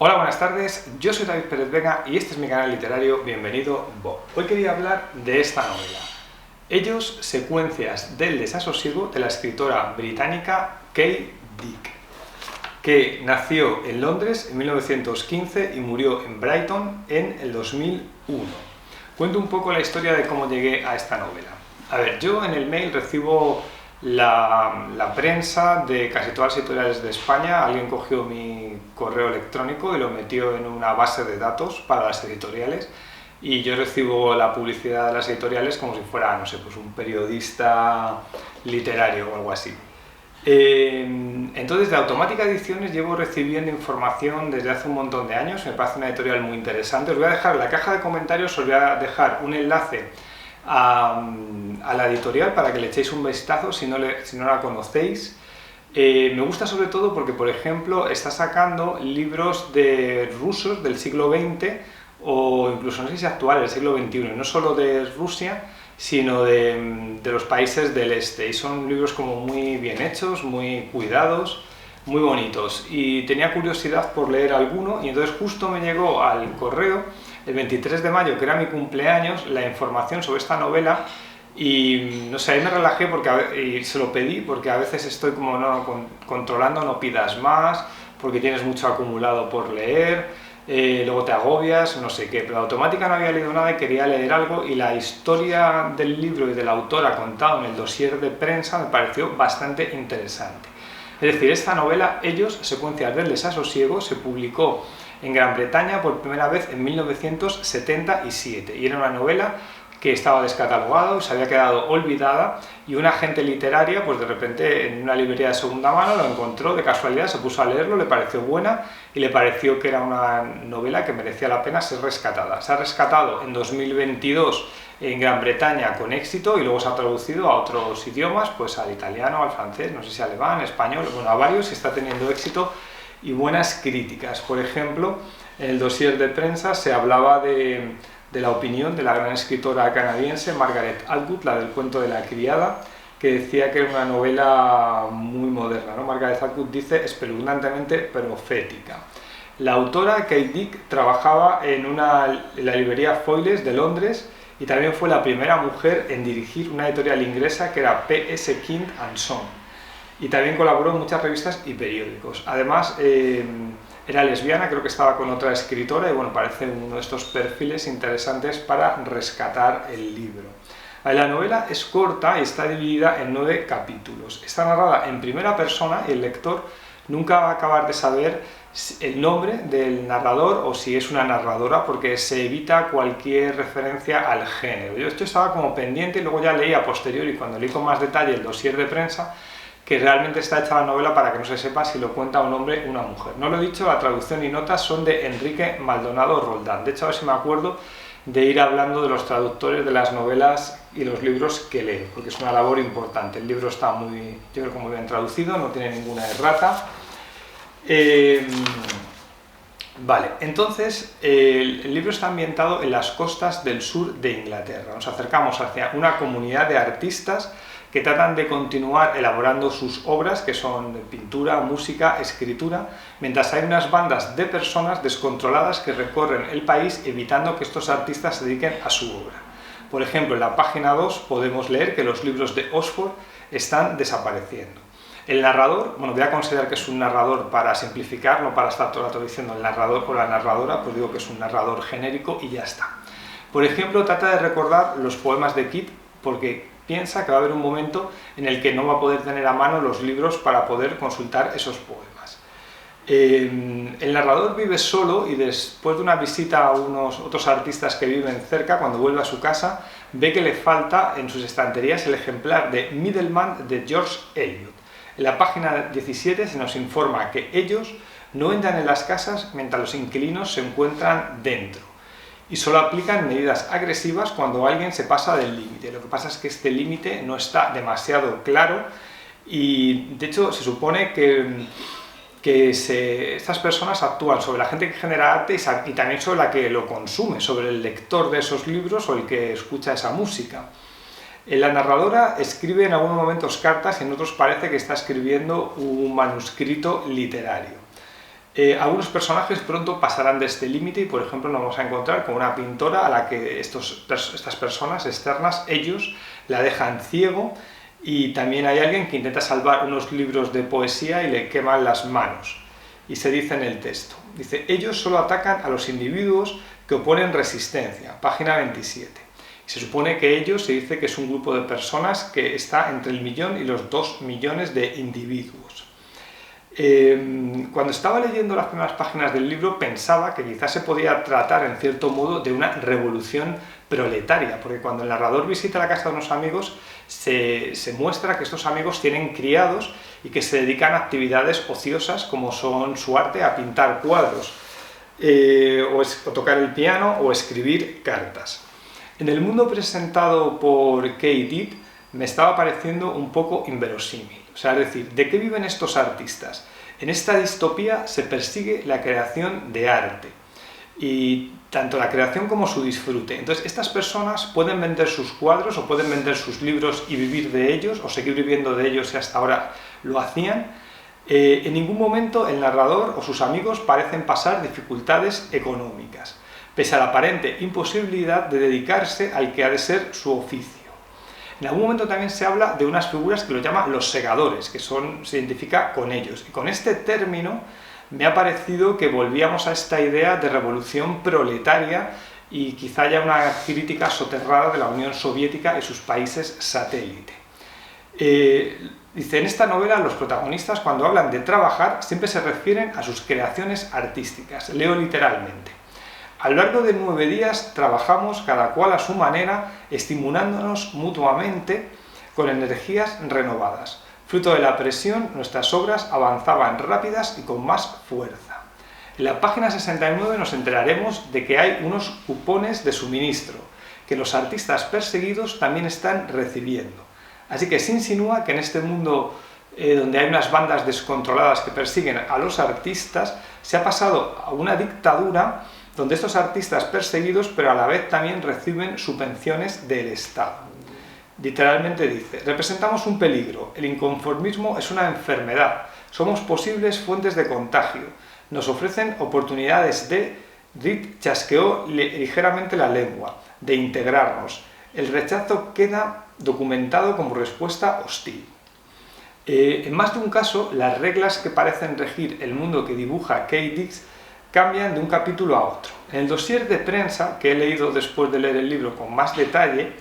Hola, buenas tardes, yo soy David Pérez Vega y este es mi canal literario Bienvenido Bob. Hoy quería hablar de esta novela, Ellos, secuencias del desasosiego, de la escritora británica Kate Dicke, que nació en Londres en 1915 y murió en Brighton en el 2001. Cuento un poco la historia de cómo llegué a esta novela. A ver, yo en el mail recibo la prensa de casi todas las editoriales de España. Alguien cogió mi correo electrónico y lo metió en una base de datos para las editoriales y yo recibo la publicidad de las editoriales como si fuera, no sé, pues un periodista literario o algo así. Entonces, de Automática Ediciones llevo recibiendo información desde hace un montón de años. Me parece una editorial muy interesante. Os voy a dejar en la caja de comentarios, os voy a dejar un enlace a la editorial para que le echéis un vistazo si no la conocéis. Me gusta sobre todo porque, por ejemplo, está sacando libros de rusos del siglo XX o incluso, no sé si actuales, del siglo XXI, no solo de Rusia, sino de los países del este, y son libros como muy bien hechos, muy cuidados, muy bonitos, y tenía curiosidad por leer alguno, y entonces justo me llegó al correo el 23 de mayo, que era mi cumpleaños, la información sobre esta novela, y no sé, ahí me relajé y se lo pedí porque a veces estoy como controlando, no pidas más, porque tienes mucho acumulado por leer, luego te agobias, no sé qué, pero Automática no había leído nada y quería leer algo, y la historia del libro y de la autora contado en el dossier de prensa me pareció bastante interesante. Es decir, esta novela, Ellos, secuencias del desasosiego, se publicó en Gran Bretaña por primera vez en 1977 y era una novela que estaba descatalogada y se había quedado olvidada, y una agente literaria, pues de repente en una librería de segunda mano lo encontró de casualidad, se puso a leerlo, le pareció buena y le pareció que era una novela que merecía la pena ser rescatada. Se ha rescatado en 2022 en Gran Bretaña con éxito y luego se ha traducido a otros idiomas, pues al italiano, al francés, no sé si alemán, español, bueno, a varios, y está teniendo éxito y buenas críticas. Por ejemplo, en el dossier de prensa se hablaba de la opinión de la gran escritora canadiense Margaret Atwood, la del cuento de la criada, que decía que era una novela muy moderna, ¿no? Margaret Atwood dice espeluznantemente profética. La autora, Kate Dicke, trabajaba en la librería Foyles de Londres y también fue la primera mujer en dirigir una editorial inglesa que era P.S. King & Son, y también colaboró en muchas revistas y periódicos. Además, era lesbiana, creo que estaba con otra escritora, y bueno, parece uno de estos perfiles interesantes para rescatar el libro. La novela es corta y está dividida en 9 capítulos. Está narrada en primera persona y el lector nunca va a acabar de saber el nombre del narrador o si es una narradora, porque se evita cualquier referencia al género. Yo esto estaba como pendiente y luego ya leí a posteriori, cuando leí con más detalle el dossier de prensa, que realmente está hecha la novela para que no se sepa si lo cuenta un hombre o una mujer. No lo he dicho, la traducción y notas son de Enrique Maldonado Roldán. De hecho, a ver si me acuerdo de ir hablando de los traductores de las novelas y los libros que leo, porque es una labor importante. El libro está muy, yo creo que muy bien traducido, no tiene ninguna errata. Vale, entonces el libro está ambientado en las costas del sur de Inglaterra. Nos acercamos hacia una comunidad de artistas que tratan de continuar elaborando sus obras, que son de pintura, música, escritura, mientras hay unas bandas de personas descontroladas que recorren el país evitando que estos artistas se dediquen a su obra. Por ejemplo, en la página 2 podemos leer que los libros de Oxford están desapareciendo. El narrador, bueno, voy a considerar que es un narrador para simplificar, no para estar todo el rato diciendo el narrador o la narradora, pues digo que es un narrador genérico y ya está. Por ejemplo, trata de recordar los poemas de Keats porque piensa que va a haber un momento en el que no va a poder tener a mano los libros para poder consultar esos poemas. El narrador vive solo y después de una visita a unos otros artistas que viven cerca, cuando vuelve a su casa, ve que le falta en sus estanterías el ejemplar de Middleman de George Eliot. En la página 17 se nos informa que ellos no entran en las casas mientras los inquilinos se encuentran dentro, y solo aplican medidas agresivas cuando alguien se pasa del límite. Lo que pasa es que este límite no está demasiado claro y de hecho se supone que estas personas actúan sobre la gente que genera arte y también sobre la que lo consume, sobre el lector de esos libros o el que escucha esa música. La narradora escribe en algunos momentos cartas y en otros parece que está escribiendo un manuscrito literario. Algunos personajes pronto pasarán de este límite y, por ejemplo, nos vamos a encontrar con una pintora a la que estas personas externas, ellos, la dejan ciego, y también hay alguien que intenta salvar unos libros de poesía y le queman las manos. Y se dice en el texto, dice, ellos solo atacan a los individuos que oponen resistencia, página 27. Y se supone que ellos, se dice que es un grupo de personas que está entre el 1.000.000 y los 2 millones de individuos. Cuando estaba leyendo las primeras páginas del libro pensaba que quizás se podía tratar en cierto modo de una revolución proletaria, porque cuando el narrador visita la casa de unos amigos se muestra que estos amigos tienen criados y que se dedican a actividades ociosas como son su arte, a pintar cuadros, o tocar el piano o escribir cartas. En el mundo presentado por Kate Did me estaba pareciendo un poco inverosímil. O sea, es decir, ¿de qué viven estos artistas? En esta distopía se persigue la creación de arte, y tanto la creación como su disfrute. Entonces, estas personas pueden vender sus cuadros o pueden vender sus libros y vivir de ellos, o seguir viviendo de ellos, si hasta ahora lo hacían. En ningún momento el narrador o sus amigos parecen pasar dificultades económicas, pese a la aparente imposibilidad de dedicarse al que ha de ser su oficio. En algún momento también se habla de unas figuras que lo llaman los segadores, que se identifica con ellos. Y con este término me ha parecido que volvíamos a esta idea de revolución proletaria y quizá haya una crítica soterrada de la Unión Soviética y sus países satélite. Dice, en esta novela los protagonistas, cuando hablan de trabajar, siempre se refieren a sus creaciones artísticas. Leo literalmente. A lo largo de 9 días trabajamos cada cual a su manera, estimulándonos mutuamente con energías renovadas. Fruto de la presión, nuestras obras avanzaban rápidas y con más fuerza. En la página 69 nos enteraremos de que hay unos cupones de suministro, que los artistas perseguidos también están recibiendo. Así que se insinúa que en este mundo donde hay unas bandas descontroladas que persiguen a los artistas, se ha pasado a una dictadura donde estos artistas perseguidos, pero a la vez también reciben subvenciones del Estado. Literalmente dice, representamos un peligro, el inconformismo es una enfermedad, somos posibles fuentes de contagio, nos ofrecen oportunidades de, Reed chasqueó ligeramente la lengua, de integrarnos. El rechazo queda documentado como respuesta hostil. En más de un caso, las reglas que parecen regir el mundo que dibuja Kate Dix cambian de un capítulo a otro. En el dossier de prensa, que he leído después de leer el libro con más detalle,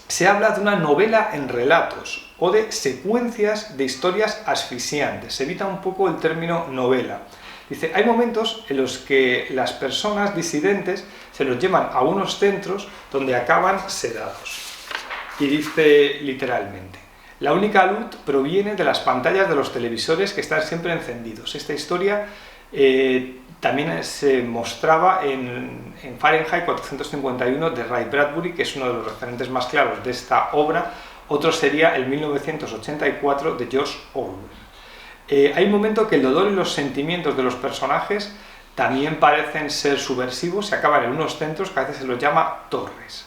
se habla de una novela en relatos o de secuencias de historias asfixiantes. Se evita un poco el término novela. Dice, hay momentos en los que las personas disidentes se los llevan a unos centros donde acaban sedados. Y dice literalmente, la única luz proviene de las pantallas de los televisores que están siempre encendidos. Esta historia también se mostraba en Fahrenheit 451 de Ray Bradbury, que es uno de los referentes más claros de esta obra. Otro sería el 1984 de George Orwell. Hay un momento que el dolor y los sentimientos de los personajes también parecen ser subversivos y acaban en unos centros que a veces se los llama torres.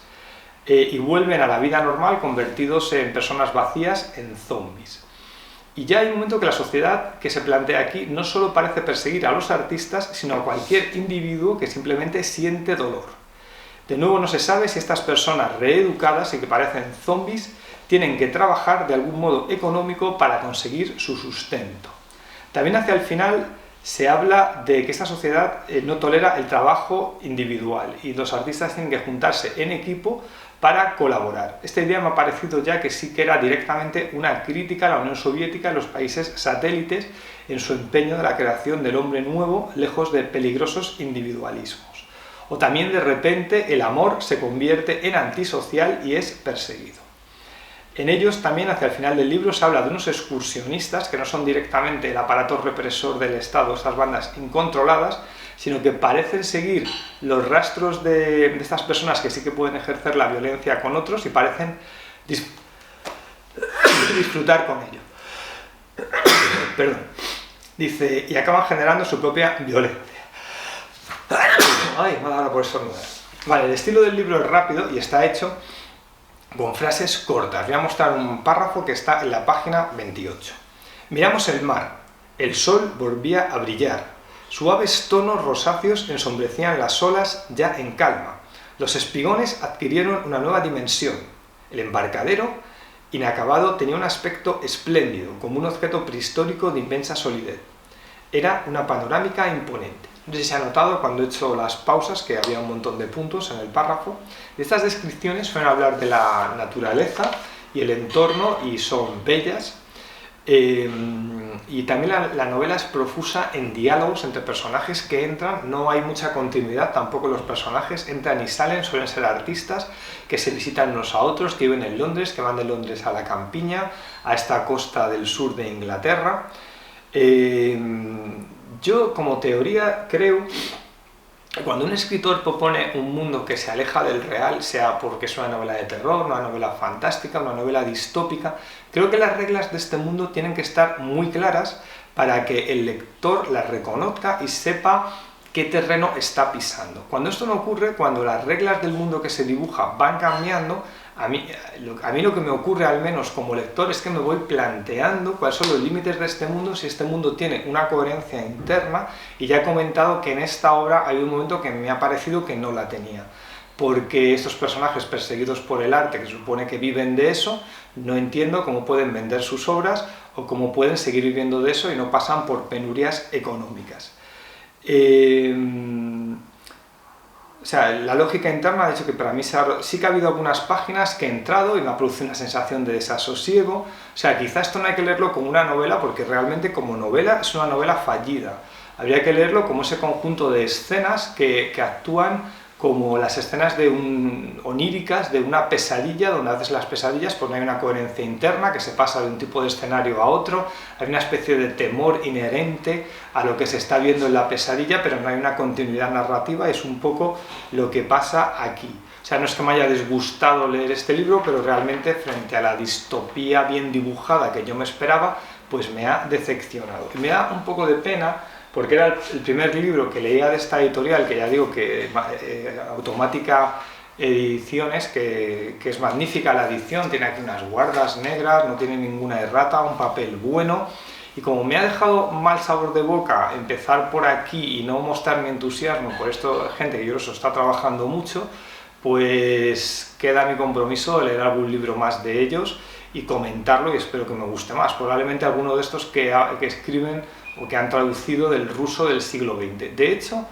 Y vuelven a la vida normal convertidos en personas vacías, en zombies. Y ya hay un momento que la sociedad que se plantea aquí no solo parece perseguir a los artistas, sino a cualquier individuo que simplemente siente dolor. De nuevo no se sabe si estas personas reeducadas y que parecen zombies tienen que trabajar de algún modo económico para conseguir su sustento. También hacia el final se habla de que esta sociedad no tolera el trabajo individual y los artistas tienen que juntarse en equipo para colaborar. Esta idea me ha parecido ya que sí que era directamente una crítica a la Unión Soviética y los países satélites en su empeño de la creación del hombre nuevo, lejos de peligrosos individualismos. O también de repente el amor se convierte en antisocial y es perseguido. En ellos también hacia el final del libro se habla de unos excursionistas que no son directamente el aparato represor del Estado, estas bandas incontroladas, sino que parecen seguir los rastros de estas personas que sí que pueden ejercer la violencia con otros y parecen disfrutar con ello. Perdón. Dice, y acaban generando su propia violencia. Ay, me ha dado ahora por estornudar. Vale, el estilo del libro es rápido y está hecho con frases cortas. Voy a mostrar un párrafo que está en la página 28. Miramos el mar. El sol volvía a brillar. Suaves tonos rosáceos ensombrecían las olas ya en calma. Los espigones adquirieron una nueva dimensión. El embarcadero, inacabado, tenía un aspecto espléndido, como un objeto prehistórico de inmensa solidez. Era una panorámica imponente. No sé si se ha notado cuando he hecho las pausas que había un montón de puntos en el párrafo. Estas descripciones suelen hablar de la naturaleza y el entorno y son bellas. Y también la novela es profusa en diálogos entre personajes que entran, no hay mucha continuidad, tampoco los personajes entran y salen, suelen ser artistas que se visitan unos a otros, que viven en Londres, que van de Londres a la campiña, a esta costa del sur de Inglaterra. Yo como teoría creo que cuando un escritor propone un mundo que se aleja del real, sea porque es una novela de terror, una novela fantástica, una novela distópica, creo que las reglas de este mundo tienen que estar muy claras para que el lector las reconozca y sepa qué terreno está pisando. Cuando esto no ocurre, cuando las reglas del mundo que se dibuja van cambiando, a mí lo que me ocurre, al menos como lector, es que me voy planteando cuáles son los límites de este mundo, si este mundo tiene una coherencia interna, y ya he comentado que en esta obra hay un momento que me ha parecido que no la tenía, porque estos personajes perseguidos por el arte, que se supone que viven de eso, no entiendo cómo pueden vender sus obras o cómo pueden seguir viviendo de eso y no pasan por penurias económicas. O sea, la lógica interna ha dicho que para mí sí que ha habido algunas páginas que he entrado y me ha producido una sensación de desasosiego. O sea, quizás esto no hay que leerlo como una novela, porque realmente como novela es una novela fallida. Habría que leerlo como ese conjunto de escenas que actúan como las escenas oníricas de una pesadilla, donde haces las pesadillas pues no hay una coherencia interna, que se pasa de un tipo de escenario a otro, hay una especie de temor inherente a lo que se está viendo en la pesadilla, pero no hay una continuidad narrativa, es un poco lo que pasa aquí. O sea, no es que me haya disgustado leer este libro, pero realmente frente a la distopía bien dibujada que yo me esperaba, pues me ha decepcionado. Y me da un poco de pena, porque era el primer libro que leía de esta editorial, que ya digo que Automática Ediciones, que es magnífica la edición, tiene aquí unas guardas negras, no tiene ninguna errata, un papel bueno, y como me ha dejado mal sabor de boca empezar por aquí y no mostrar mi entusiasmo por esto, gente que yo os está trabajando mucho, pues queda mi compromiso de leer algún libro más de ellos y comentarlo, y espero que me guste más. Probablemente alguno de estos que escriben o que han traducido del ruso del siglo XX. De hecho,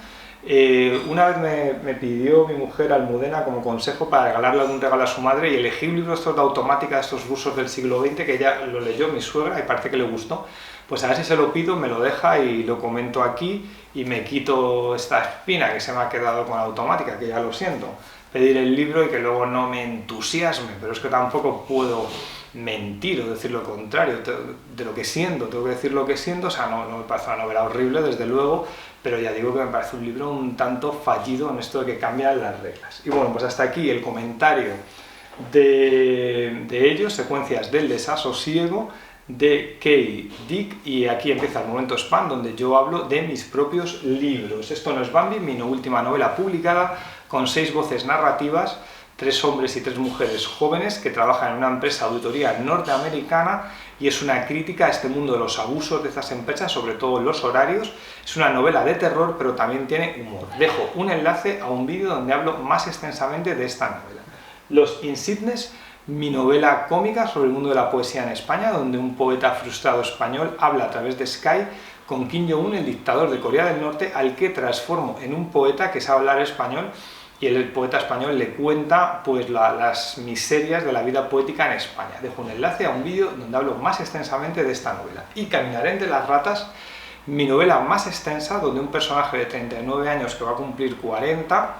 una vez me pidió mi mujer Almudena como consejo para regalarle algún regalo a su madre, y elegí un libro de automática de estos rusos del siglo XX que ya lo leyó mi suegra y parece que le gustó. Pues a ver si se lo pido, me lo deja y lo comento aquí y me quito esta espina que se me ha quedado con Automática, que ya lo siento. Pedir el libro y que luego no me entusiasme, pero es que tampoco puedo mentir o decir lo contrario de lo que siento, tengo que decir lo que siento. O sea, no me parece una novela horrible, desde luego, pero ya digo que me parece un libro un tanto fallido en esto de que cambian las reglas. Y bueno, pues hasta aquí el comentario de ellos, Secuencias del desasosiego, de Kay Dick, y aquí empieza el momento spam, donde yo hablo de mis propios libros. Esto no es Bambi, mi última novela publicada, con 6 voces narrativas, 3 hombres y 3 mujeres jóvenes que trabajan en una empresa de auditoría norteamericana, y es una crítica a este mundo de los abusos de estas empresas, sobre todo en los horarios. Es una novela de terror, pero también tiene humor. Dejo un enlace a un vídeo donde hablo más extensamente de esta novela. Los Insignes, mi novela cómica sobre el mundo de la poesía en España, donde un poeta frustrado español habla a través de Skype con Kim Jong-un, el dictador de Corea del Norte, al que transformo en un poeta que sabe hablar español, y el poeta español le cuenta pues las miserias de la vida poética en España. Dejo un enlace a un vídeo donde hablo más extensamente de esta novela. Y Caminaré entre las ratas, mi novela más extensa, donde un personaje de 39 años que va a cumplir 40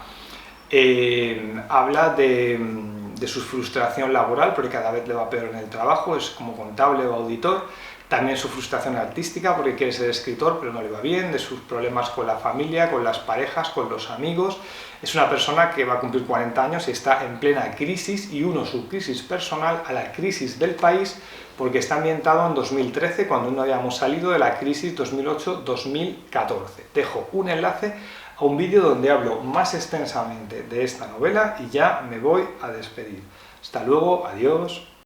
habla de su frustración laboral, porque cada vez le va peor en el trabajo, es como contable o auditor. También su frustración artística, porque quiere ser escritor pero no le va bien, de sus problemas con la familia, con las parejas, con los amigos. Es una persona que va a cumplir 40 años y está en plena crisis, y uno su crisis personal a la crisis del país, porque está ambientado en 2013, cuando no habíamos salido de la crisis 2008-2014. Dejo un enlace a un vídeo donde hablo más extensamente de esta novela y ya me voy a despedir. Hasta luego, adiós.